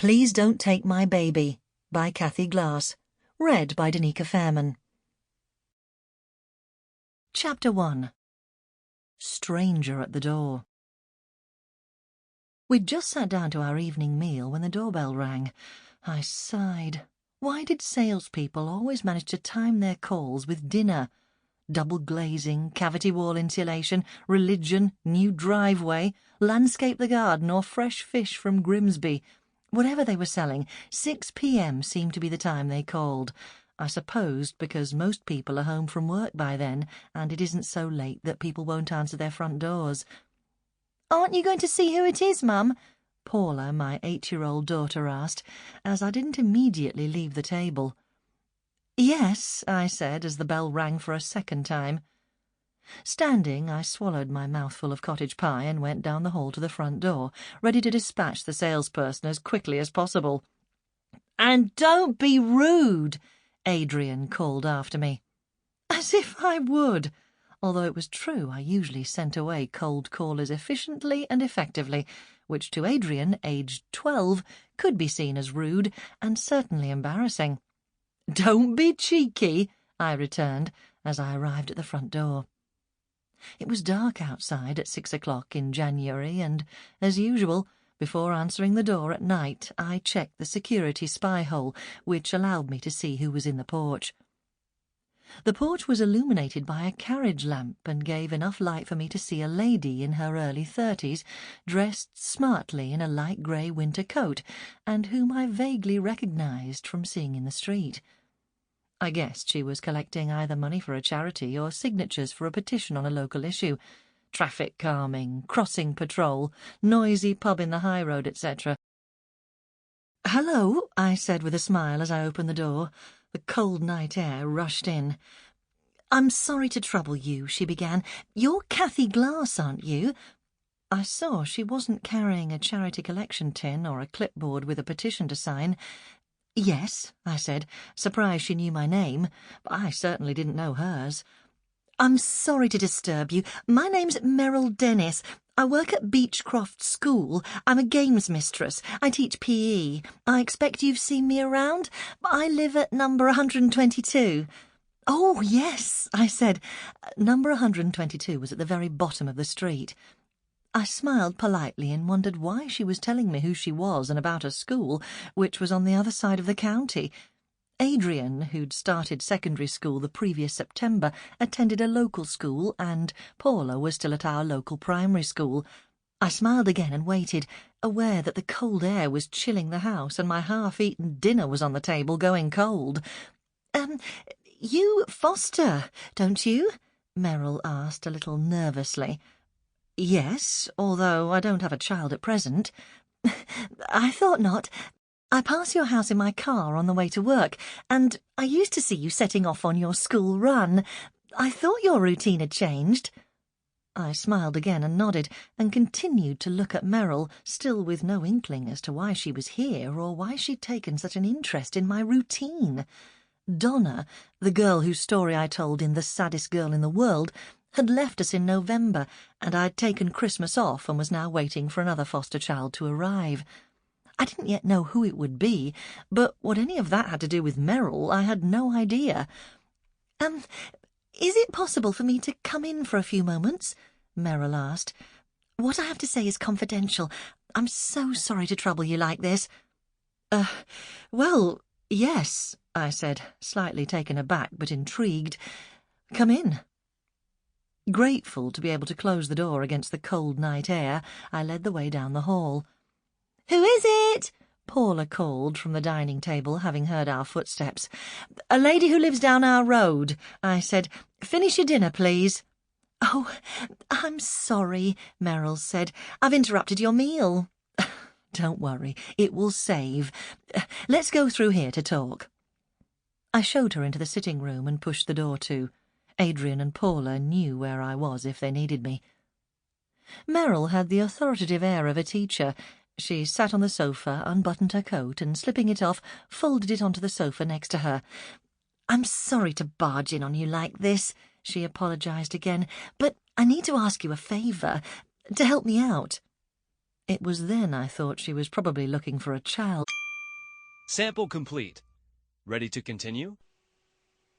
Please Don't Take My Baby by Cathy Glass. Read by Denica Fairman. Chapter 1. Stranger at the Door. We'd just sat down to our evening meal when the doorbell rang. I sighed. Why did salespeople always manage to time their calls with dinner? Double glazing, cavity wall insulation, religion, new driveway, landscape the garden, or fresh fish from Grimsby. Whatever they were selling, 6 p.m. seemed to be the time they called. I supposed because most people are home from work by then, and it isn't so late that people won't answer their front doors. "Aren't you going to see who it is, Mum?" Paula, my 8-year-old daughter, asked, as I didn't immediately leave the table. "Yes," I said, as the bell rang for a second time. Standing, I swallowed my mouthful of cottage pie and went down the hall to the front door, ready to dispatch the salesperson as quickly as possible. "And don't be rude," Adrian called after me. As if I would! Although it was true I usually sent away cold callers efficiently and effectively, which to Adrian, aged 12, could be seen as rude and certainly embarrassing. "Don't be cheeky," I returned as I arrived at the front door. It was dark outside at 6 o'clock in January, and, as usual, before answering the door at night, I checked the security spy hole, which allowed me to see who was in the porch. The porch was illuminated by a carriage lamp and gave enough light for me to see a lady in her early 30s, dressed smartly in a light grey winter coat, and whom I vaguely recognised from seeing in the street. I guessed she was collecting either money for a charity or signatures for a petition on a local issue. Traffic calming, crossing patrol, noisy pub in the high road, etc. "Hello," I said with a smile as I opened the door. The cold night air rushed in. "I'm sorry to trouble you," she began. "You're Cathy Glass, aren't you?" I saw she wasn't carrying a charity collection tin or a clipboard with a petition to sign. "Yes," I said, surprised she knew my name, but I certainly didn't know hers. "I'm sorry to disturb you. My name's Merrill Dennis. I work at Beechcroft School. I'm a games mistress. I teach PE. I expect you've seen me around. I live at number 122. "Oh, yes," I said. Number 122 was at the very bottom of the street. I smiled politely and wondered why she was telling me who she was and about her school, which was on the other side of the county. Adrian, who'd started secondary school the previous September, attended a local school, and Paula was still at our local primary school. I smiled again and waited, aware that the cold air was chilling the house and my half-eaten dinner was on the table going cold. You foster, don't you?" Merrill asked a little nervously. "Yes, although I don't have a child at present." "I thought not. I pass your house in my car on the way to work, and I used to see you setting off on your school run. I thought your routine had changed." I smiled again and nodded, and continued to look at Merrill, still with no inkling as to why she was here or why she'd taken such an interest in my routine. Donna, the girl whose story I told in The Saddest Girl in the World, had left us in November, and I'd taken Christmas off and was now waiting for another foster child to arrive. I didn't yet know who it would be, but what any of that had to do with Merrill, I had no idea. Is it possible for me to come in for a few moments?" Merrill asked. "What I have to say is confidential. I'm so sorry to trouble you like this." Well, yes," I said, slightly taken aback but intrigued. "Come in." Grateful to be able to close the door against the cold night air, I led the way down the hall. "Who is it?" Paula called from the dining table, having heard our footsteps. "A lady who lives down our road," I said. "Finish your dinner, please." "Oh, I'm sorry," Merrill said. "I've interrupted your meal." "Don't worry, it will save. Let's go through here to talk." I showed her into the sitting room and pushed the door to. Adrian and Paula knew where I was if they needed me. Merrill had the authoritative air of a teacher. She sat on the sofa, unbuttoned her coat, and slipping it off, folded it onto the sofa next to her. "I'm sorry to barge in on you like this," she apologised again, "but I need to ask you a favour, to help me out." It was then I thought she was probably looking for a child. Sample complete. Ready to continue?